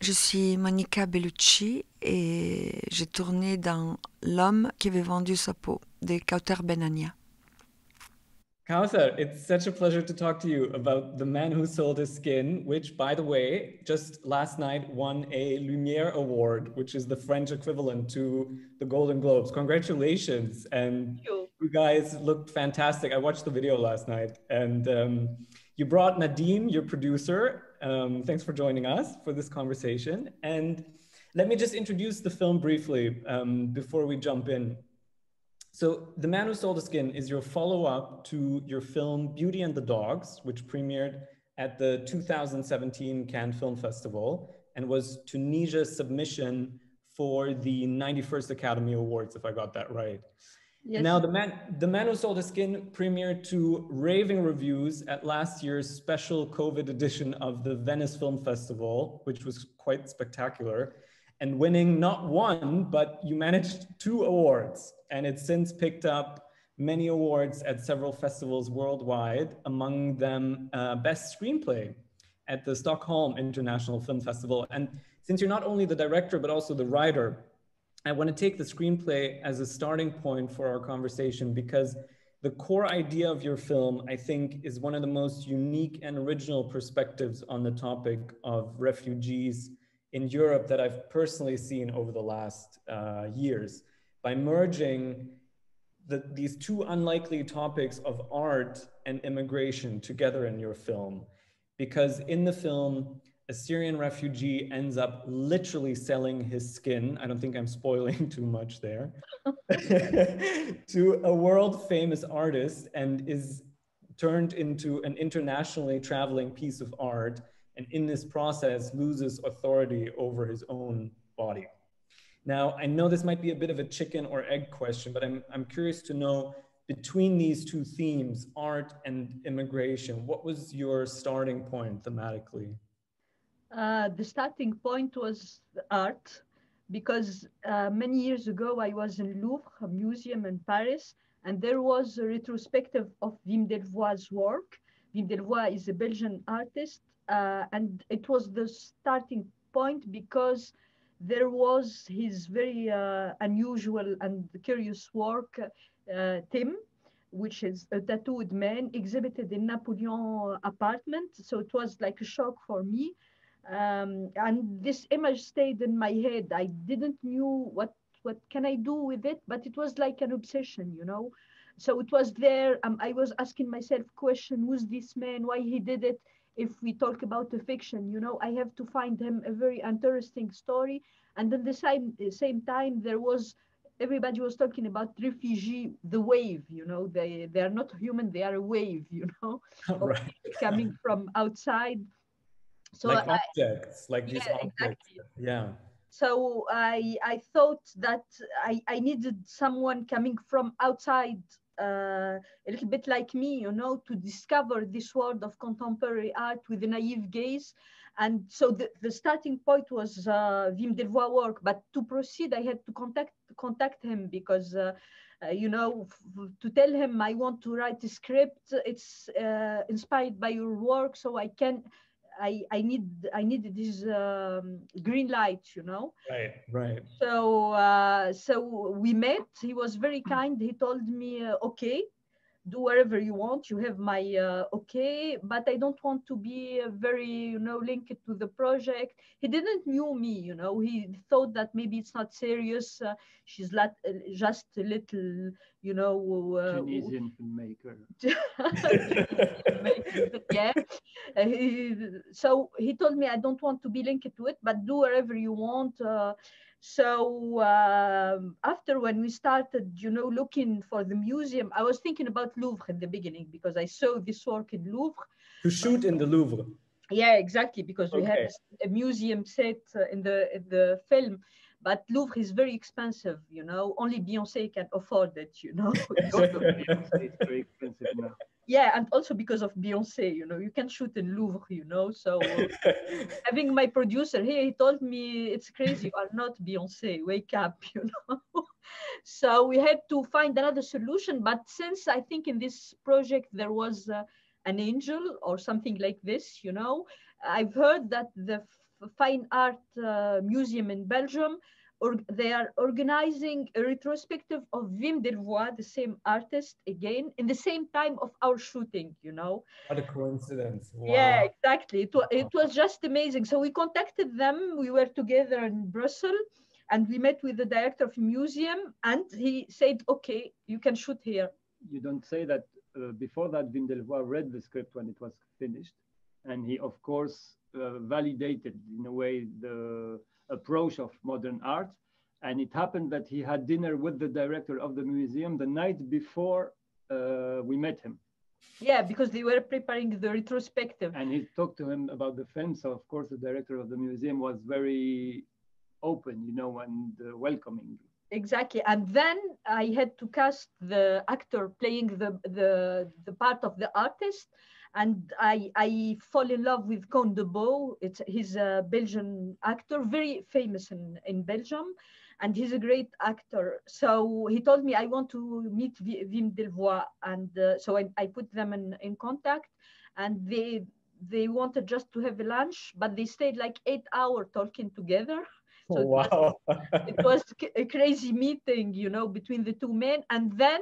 Je suis Monica Bellucci et j'ai tourné dans L'homme qui avait vendu sa peau de Kauter Benania. Kauthar, it's such a pleasure to talk to you about The Man Who Sold His Skin, which, by the way, just last night won a Lumiere Award, which is the French equivalent to the Golden Globes. Congratulations. And You. you guys looked fantastic. I watched the video last night. And you brought Nadim, your producer. Thanks for joining us for this conversation. And let me just introduce the film briefly before we jump in. So The Man Who Sold His Skin is your follow-up to your film Beauty and the Dogs, which premiered at the 2017 Cannes Film Festival and was Tunisia's submission for the 91st Academy Awards, if I got that right. Yes. Now, the Man Who Sold His Skin premiered to raving reviews at last year's special COVID edition of the Venice Film Festival, which was quite spectacular, and winning not one, but you managed 2 awards. And it's since picked up many awards at several festivals worldwide, among them Best Screenplay at the Stockholm International Film Festival. And since you're not only the director, but also the writer, I want to take the screenplay as a starting point for our conversation because the core idea of your film, I think, is one of the most unique and original perspectives on the topic of refugees in Europe that I've personally seen over the last years. By merging these 2 unlikely topics of art and immigration together in your film. Because in the film, a Syrian refugee ends up literally selling his skin, I don't think I'm spoiling too much there, to a world famous artist and is turned into an internationally traveling piece of art, and in this process loses authority over his own body. Now, I know this might be a bit of a chicken or egg question, but I'm curious to know, between these 2 themes, art and immigration, what was your starting point thematically? The starting point was art, because many years ago I was in Louvre, a museum in Paris, and there was a retrospective of Wim Delvoye's work. Wim Delvoye is a Belgian artist, and it was the starting point because there was his very unusual and curious work, Tim, which is a tattooed man exhibited in Napoleon apartment. So it was like a shock for me. And this image stayed in my head. I didn't knew what can I do with it, but it was like an obsession, you know. So it was there. I was asking myself question: who's this man? Why he did it? If we talk about the fiction, you know, I have to find him a very interesting story. And at the same time, there was everybody was talking about refugee, the wave, you know, they are not human, they are a wave, you know, Right. coming from outside. So like objects, like these yeah, objects. exactly. Yeah. So I thought that I needed someone coming from outside, a little bit like me, you know, to discover this world of contemporary art with a naive gaze. And so the starting point was Wim Delvoye work. But to proceed, I had to contact him because, you know, to tell him I want to write a script. It's inspired by your work, so I needed this green light, you know. Right, right. So we met. He was very kind. He told me, okay, do whatever you want. You have my okay, but I don't want to be very, you know, linked to the project. He didn't knew me, you know. He thought that maybe it's not serious. She's just a little, you know, Tunisian filmmaker. Yeah. So he told me I don't want to be linked to it, but do whatever you want. So after when we started, you know, looking for the museum, I was thinking about Louvre in the beginning because I saw this work in Louvre. To shoot in the Louvre. Yeah, exactly, because we Okay. had a museum set in the film. But Louvre is very expensive, you know. Only Beyonce can afford it, you know. It's very expensive now. Yeah, and also because of Beyonce, you know, you can shoot in Louvre, you know. So having my producer here, he told me, it's crazy, you are not Beyonce, wake up, you know. So we had to find another solution. But since I think in this project there was an angel or something like this, you know, I've heard that the Fine Art Museum in Belgium. They are organizing a retrospective of Wim Delvoye, the same artist, again, in the same time of our shooting, you know. What a coincidence. Wow. Yeah, exactly. It was just amazing. So we contacted them. We were together in Brussels and we met with the director of the museum and he said, okay, you can shoot here. You don't say that before that Wim Delvoye read the script when it was finished. And he, of course, validated in a way the approach of modern art. And it happened that he had dinner with the director of the museum the night before we met him. Yeah, because they were preparing the retrospective. And he talked to him about the film. So, of course, the director of the museum was very open, you know, and welcoming. Exactly. And then I had to cast the actor playing the part of the artist. And I fall in love with Koen de Boe. He's a Belgian actor, very famous in Belgium. And he's a great actor. So he told me, I want to meet Wim Delvoye. And so I put them in contact. And they wanted just to have a lunch, but they stayed like 8 hours talking together. So wow. it was a crazy meeting, you know, between the two men. And then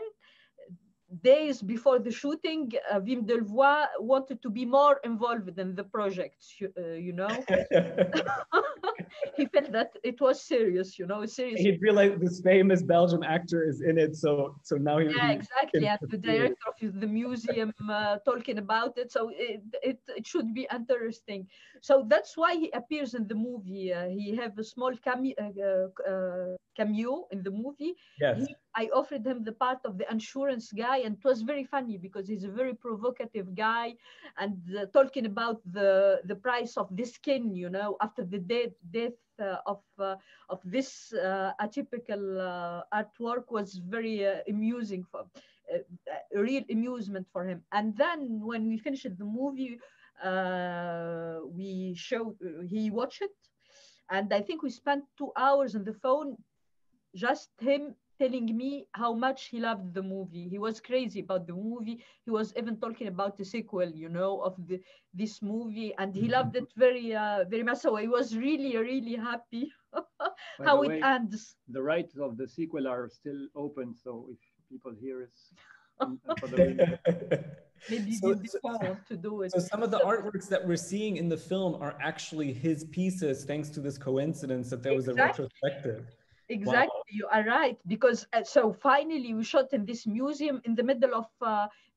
days before the shooting, Wim Delvoye wanted to be more involved in the project, you know. He felt that it was serious, you know, serious. He realized this famous Belgian actor is in it, so now he. Yeah, exactly. And the director of the museum talking about it, so it should be interesting. So that's why he appears in the movie. He have a small cameo in the movie. Yes. I offered him the part of the insurance guy, and it was very funny because he's a very provocative guy, and talking about the price of the skin, you know, after the death of this atypical artwork was very amusing for a real amusement for him. And then when we finished the movie, he watched it, and I think we spent 2 hours on the phone, just him telling me how much he loved the movie. He was crazy about the movie. He was even talking about the sequel, you know, of this movie, and he loved it very, very much. So he was really, really happy how it ends. The rights of the sequel are still open, so if people hear us, maybe want to do it. So some of the artworks that we're seeing in the film are actually his pieces, thanks to this coincidence that there was a retrospective. Exactly, wow. You are right, because so finally we shot in this museum in the middle of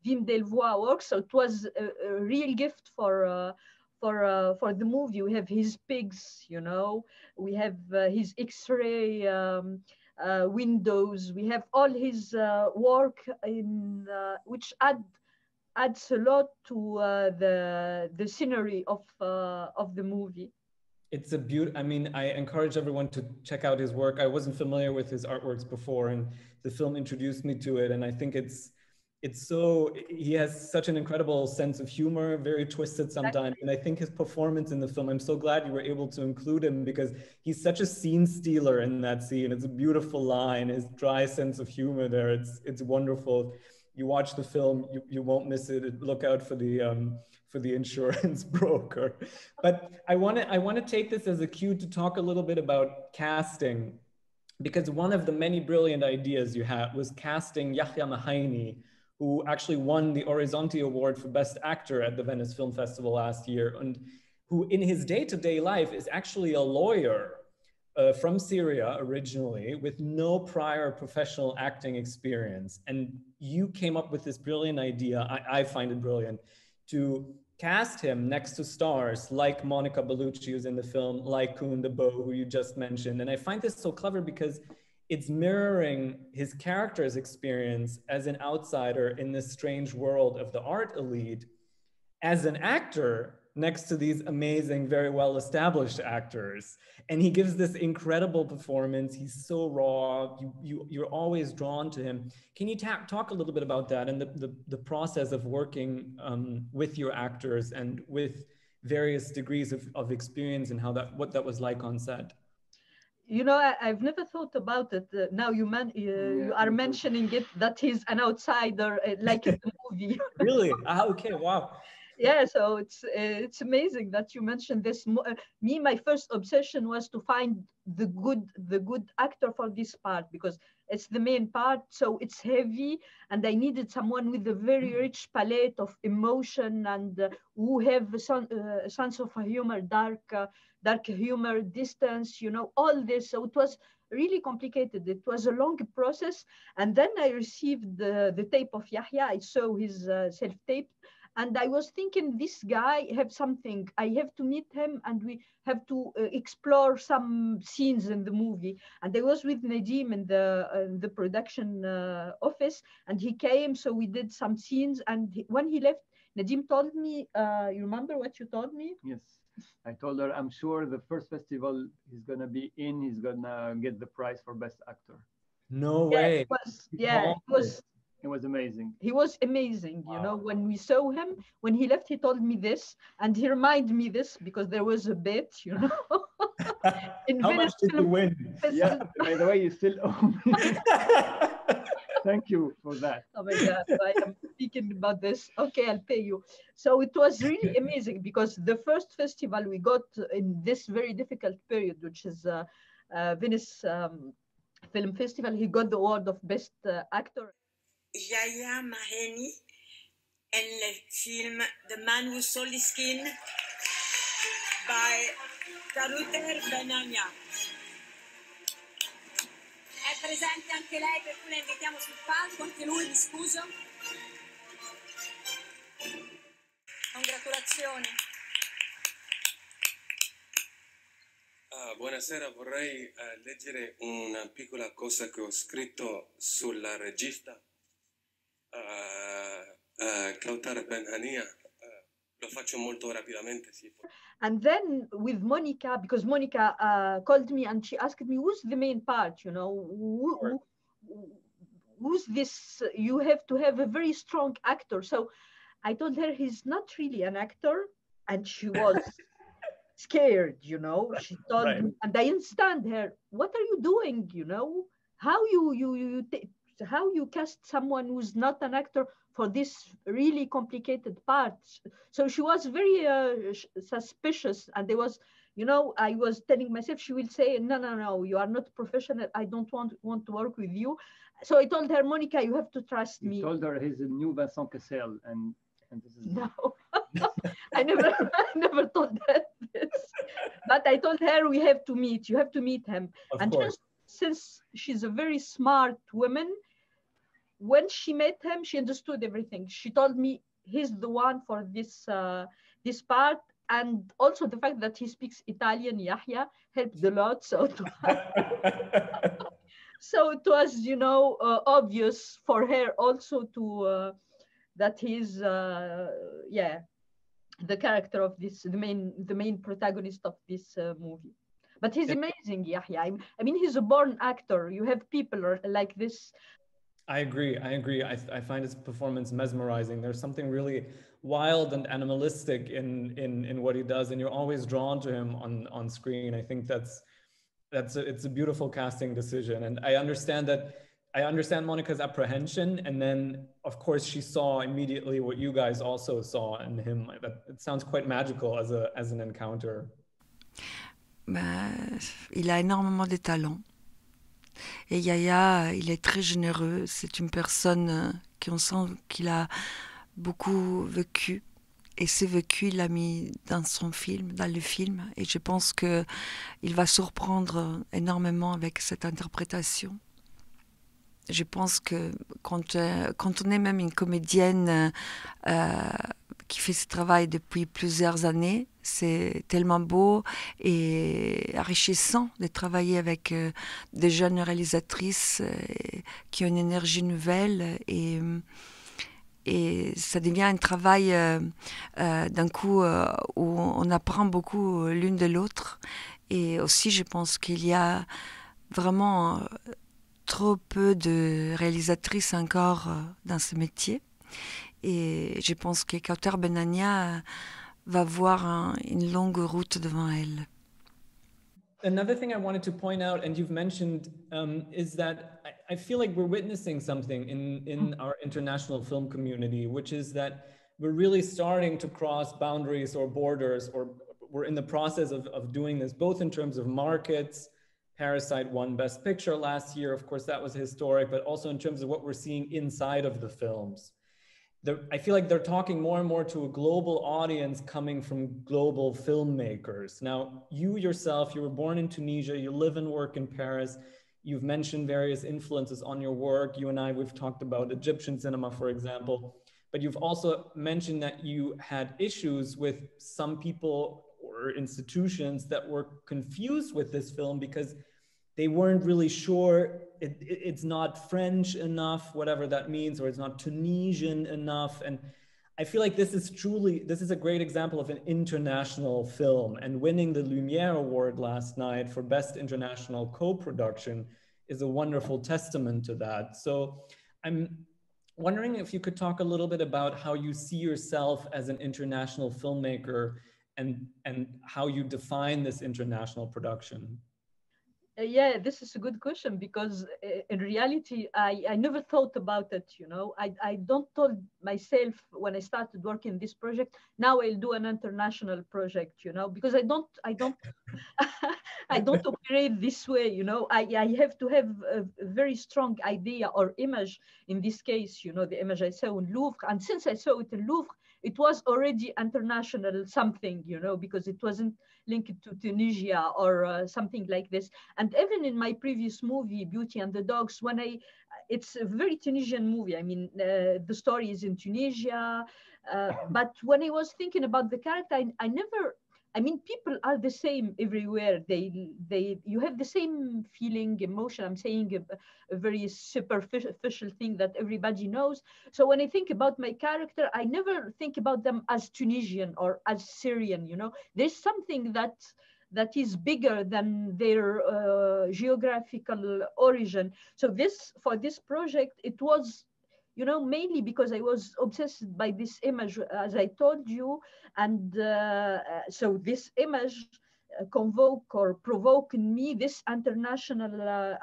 Wim Delvoye work, so it was a real gift for the movie. We have his pigs, you know, we have his X-ray windows, we have all his work in which adds a lot to the scenery of the movie. It's a beauty. I mean, I encourage everyone to check out his work. I wasn't familiar with his artworks before, and the film introduced me to it. And I think he has such an incredible sense of humor, very twisted sometimes. And I think his performance in the film, I'm so glad you were able to include him, because he's such a scene stealer in that scene. It's a beautiful line, his dry sense of humor there. It's wonderful. You watch the film, you won't miss it. Look out for the insurance broker. But I want to take this as a cue to talk a little bit about casting, because one of the many brilliant ideas you had was casting Yahya Mahaini, who actually won the Orizzonti Award for Best Actor at the Venice Film Festival last year, and who in his day-to-day life is actually a lawyer from Syria originally, with no prior professional acting experience. And you came up with this brilliant idea, I find it brilliant, to cast him next to stars like Monica Bellucci, who's in the film, like Koen de Boe, who you just mentioned. And I find this so clever because it's mirroring his character's experience as an outsider in this strange world of the art elite, as an actor next to these amazing, very well-established actors. And he gives this incredible performance. He's so raw. You're always drawn to him. Can you talk a little bit about that and the process of working with your actors and with various degrees of experience and what that was like on set? You know, I've never thought about it. Now you are mentioning it, that he's an outsider, like in the movie. Really? Okay, wow. Yeah, so it's amazing that you mentioned this. Me, my first obsession was to find the good actor for this part, because it's the main part, so it's heavy, and I needed someone with a very rich palette of emotion, and who have a sense of humor, dark humor, distance, all this. So it was really complicated. It was a long process, and then I received the tape of Yahya. I saw his self-tape, and I was thinking, this guy have something. I have to meet him, and we have to explore some scenes in the movie. And I was with Nadim in the production office, and he came, so we did some scenes. And when he left, Nadim told me, you remember what you told me? Yes. I told her, I'm sure the first festival he's going to be in, he's going to get the prize for Best Actor. No way. It was amazing. He was amazing. Wow. When we saw him, when he left, he told me this, and he reminded me this, because there was a bet, How much did you win? Yeah, by the way, you still owe me. Thank you for that. Oh my God, I am speaking about this. Okay, I'll pay you. So it was really amazing, because the first festival we got in this very difficult period, which is Venice Film Festival, he got the award of Best Actor. Yahya Maheni in the film The Man Who Sold His Skin by Kauter Benania. È presente anche lei, per cui la invitiamo sul palco, anche lui, mi scuso. Congratulazioni. Buonasera, vorrei leggere una piccola cosa che ho scritto sulla regista Kauter Benania. Lo faccio molto rapidamente, sì. And then with Monica, because Monica called me and she asked me, who's the main part, who's this? You have to have a very strong actor. So I told her he's not really an actor, and she was scared, She told Right. me, and I understand her. What are you doing? How you cast someone who's not an actor for this really complicated part? So she was very suspicious, and there was, I was telling myself, she will say, no, you are not professional. I don't want to work with you. So I told her, Monica, you have to trust me. You told her he's a new Vincent Cassel, and this is No, I never told her this. But I told her, we have to meet. You have to meet him. Of And course. just since she's a very smart woman, when she met him, she understood everything. She told me he's the one for this this part, and also the fact that he speaks Italian, Yahya, helped a lot. So so it was, obvious for her also to that he's the character of this, the main protagonist of this movie. But he's amazing, Yahya. I mean, he's a born actor. You have people like this. I agree. I find his performance mesmerizing. There's something really wild and animalistic in what he does, and you're always drawn to him on screen. I think it's a beautiful casting decision, and I understand Monica's apprehension, and then of course she saw immediately what you guys also saw in him. It sounds quite magical as an encounter. Il a énormément de talent. Et Yahya, il est très généreux. C'est une personne qu'on sent qu'il a beaucoup vécu. Et ce vécu, il l'a mis dans son film, dans le film. Et je pense qu'il va surprendre énormément avec cette interprétation. Je pense que quand on est même une comédienne qui fait ce travail depuis plusieurs années, c'est tellement beau et enrichissant de travailler avec des jeunes réalisatrices qui ont une énergie nouvelle, et ça devient un travail d'un coup où on apprend beaucoup l'une de l'autre. Et aussi, je pense qu'il y a vraiment trop peu de réalisatrices encore dans ce métier. Et je pense que Kauter Benania va voir une longue route devant elle. Another thing I wanted to point out, and you've mentioned, is that I feel like we're witnessing something in our international film community, which is that we're really starting to cross boundaries or borders, or we're in the process of doing this, both in terms of markets. Parasite won Best Picture last year. Of course, that was historic, but also in terms of what we're seeing inside of the films. I feel like they're talking more and more to a global audience coming from global filmmakers. Now, you yourself, you were born in Tunisia, you live and work in Paris. You've mentioned various influences on your work. You and I, we've talked about Egyptian cinema, for example, but you've also mentioned that you had issues with some people or institutions that were confused with this film because they weren't really sure it's not French enough, whatever that means, or it's not Tunisian enough. And I feel like this is a great example of an international film, and winning the Lumiere Award last night for Best International Co-Production is a wonderful testament to that. So I'm wondering if you could talk a little bit about how you see yourself as an international filmmaker and how you define this international production. Yeah, this is a good question, because in reality, I never thought about it, you know. I don't told myself when I started working this project, now I'll do an international project, you know, because I don't I don't operate this way, you know. I have to have a very strong idea or image. In this case, you know, the image I saw in Louvre, and since I saw it in Louvre, it was already international something, you know, because it wasn't linked to Tunisia or something like this. And even in my previous movie, Beauty and the Dogs, it's a very Tunisian movie. I mean, the story is in Tunisia, but when I was thinking about the character, I mean, people are the same everywhere. You have the same feeling, emotion. I'm saying a very superficial thing that everybody knows. So when I think about my character, I never think about them as Tunisian or as Syrian, you know. There's something that is bigger than their geographical origin. So for this project, it was, you know, mainly because I was obsessed by this image, as I told you. And so this image convoke or provoke in me this international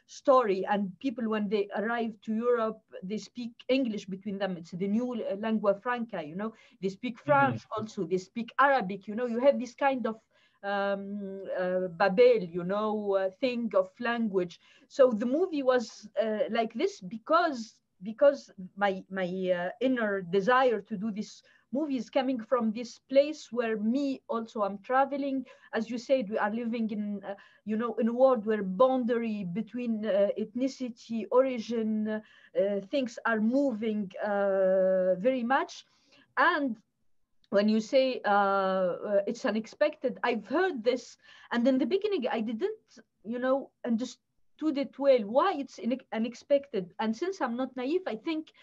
story. And people, when they arrive to Europe, they speak English between them. It's the new lingua franca, you know. They speak French also, they speak Arabic, you know. You have this kind of Babel, you know, thing of language. So the movie was like this because my inner desire to do this movie is coming from this place where me also I'm traveling. As you said, we are living in you know, in a world where boundary between ethnicity, origin, things are moving very much. And when you say it's unexpected, I've heard this, and in the beginning I didn't, you know, understood it well, why it's unexpected. And since I'm not naive, I think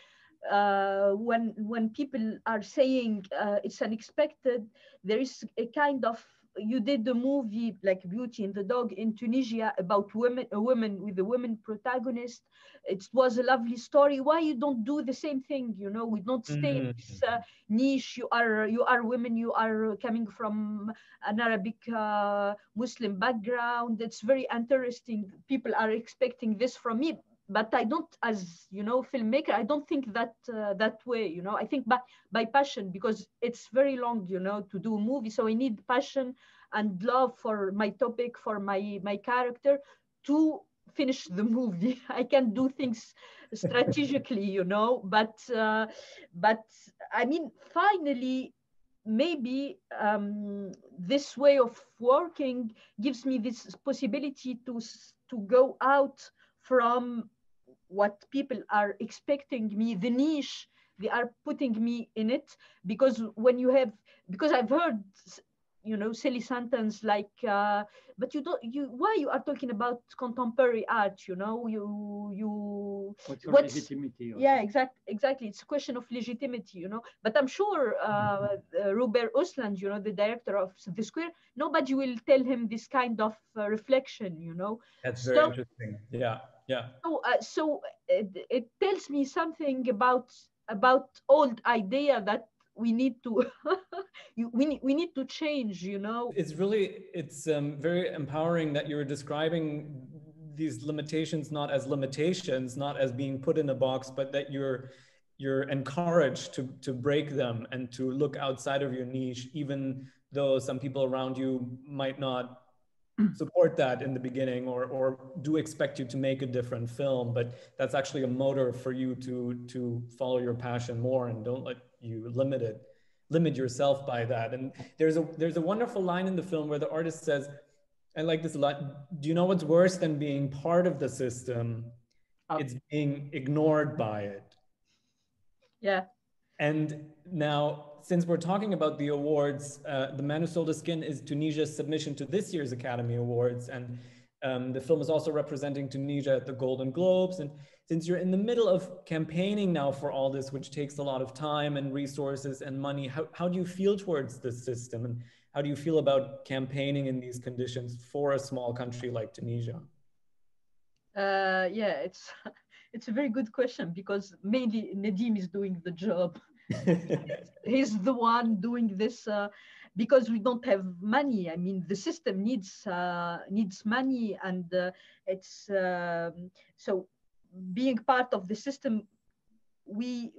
when people are saying it's unexpected, there is a kind of, you did the movie like Beauty and the Dog in Tunisia about a woman with a woman protagonist. It was a lovely story. Why you don't do the same thing? You know, we don't stay in this niche. You are women. You are coming from an Arabic Muslim background. It's very interesting. People are expecting this from me. But I don't, as you know, filmmaker, I don't think that that way, you know. I think by passion, because it's very long, you know, to do a movie. So I need passion and love for my topic, for my character, to finish the movie. I can do things strategically, you know, but I mean, finally, maybe this way of working gives me this possibility to go out from what people are expecting me, the niche they are putting me in it. Because because I've heard, you know, silly sentence like, but why you are talking about contemporary art, you know, what's your legitimacy? Yeah, exactly. It's a question of legitimacy, you know. But I'm sure Robert Osland, you know, the director of The Square, nobody will tell him this kind of reflection, you know. That's very interesting. Yeah. So it tells me something about old idea that we need to we need to change, you know. It's very empowering that you're describing these limitations not as limitations, not as being put in a box, but that you're you're encouraged to break them and to look outside of your niche, even though some people around you might not support that in the beginning or do expect you to make a different film, but that's actually a motor for you to follow your passion more, and don't let you limit yourself by that. And there's a wonderful line in the film where the artist says, I like this a lot, do you know what's worse than being part of the system? It's being ignored by it. Yeah. And now, since we're talking about the awards, The Man Who Sold His Skin is Tunisia's submission to this year's Academy Awards. And the film is also representing Tunisia at the Golden Globes. And since you're in the middle of campaigning now for all this, which takes a lot of time and resources and money, how do you feel towards this system? And how do you feel about campaigning in these conditions for a small country like Tunisia? Yeah, it's a very good question, because mainly Nadim is doing the job. He's the one doing this because we don't have money. I mean, the system needs money, and it's so being part of the system, we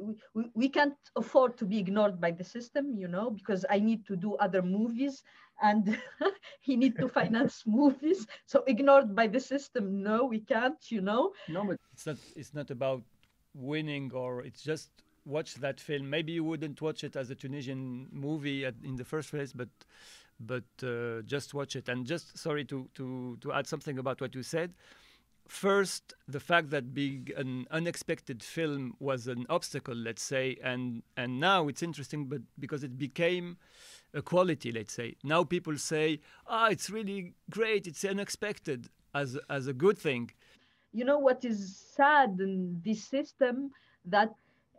can't afford to be ignored by the system, you know, because I need to do other movies and he need to finance movies. So ignored by the system, no, we can't, you know. No, but it's not about winning, or it's just watch that film. Maybe you wouldn't watch it as a Tunisian movie in the first place, but just watch it. And just sorry to add something about what you said. First, the fact that being an unexpected film was an obstacle, let's say, and now it's interesting, but because it became a quality, let's say. Now people say, it's really great, it's unexpected, as a good thing. You know what is sad in this system? That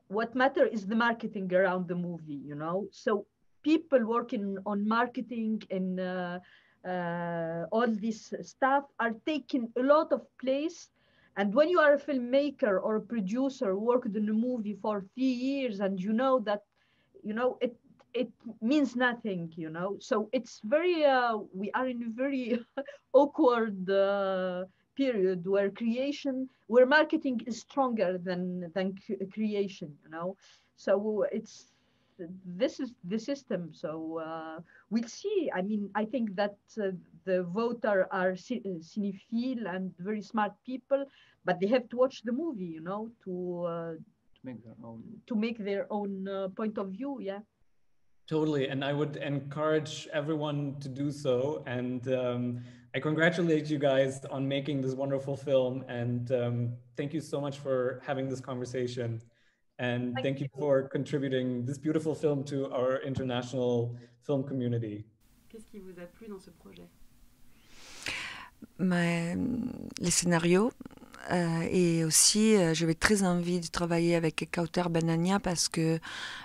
what matters is the marketing around the movie, you know? So people working on marketing and all this stuff are taking a lot of place. And when you are a filmmaker or a producer, worked in a movie for 3 years, and you know that, you know, it means nothing, you know. So it's very, we are in a very awkward period where marketing is stronger than creation, you know. So this is the system. So we'll see. I mean, I think that the voters are cinephile and very smart people, but they have to watch the movie, you know, to make their own point of view. Yeah. Totally, and I would encourage everyone to do so. And I congratulate you guys on making this wonderful film. And thank you so much for having this conversation. And thank you for contributing this beautiful film to our international film community. Qu'est-ce qui vous a plu dans ce projet? Les scénarios. Et aussi, j'avais très envie de travailler avec Kauter Benania parce que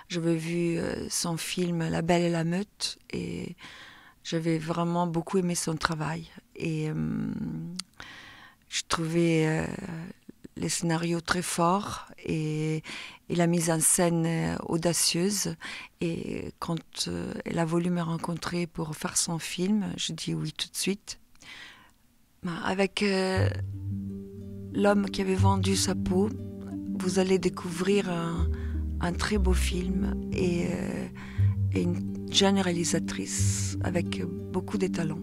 j'avais vu son film La Belle et la Meute et j'avais vraiment beaucoup aimé son travail. Et je trouvais les scénarios très forts et la mise en scène audacieuse. Et quand elle a voulu me rencontrer pour faire son film, je dis oui tout de suite. Avec L'homme qui avait vendu sa peau, vous allez découvrir un très beau film et une jeune réalisatrice avec beaucoup de talent,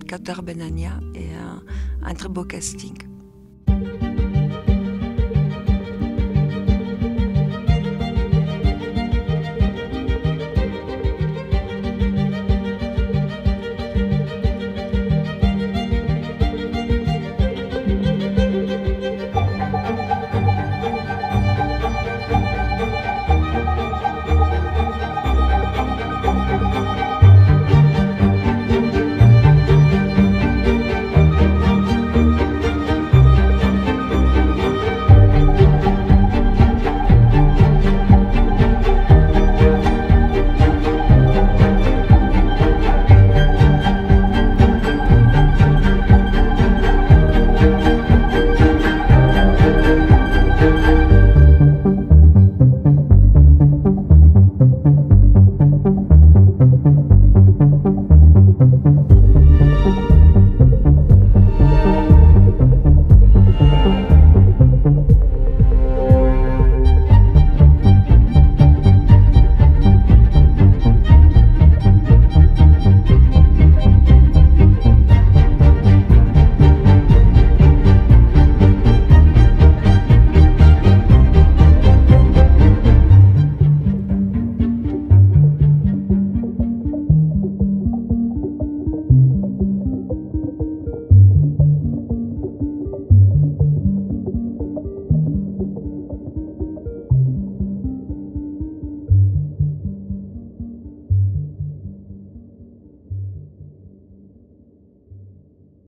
Kauter Benania, et un très beau casting.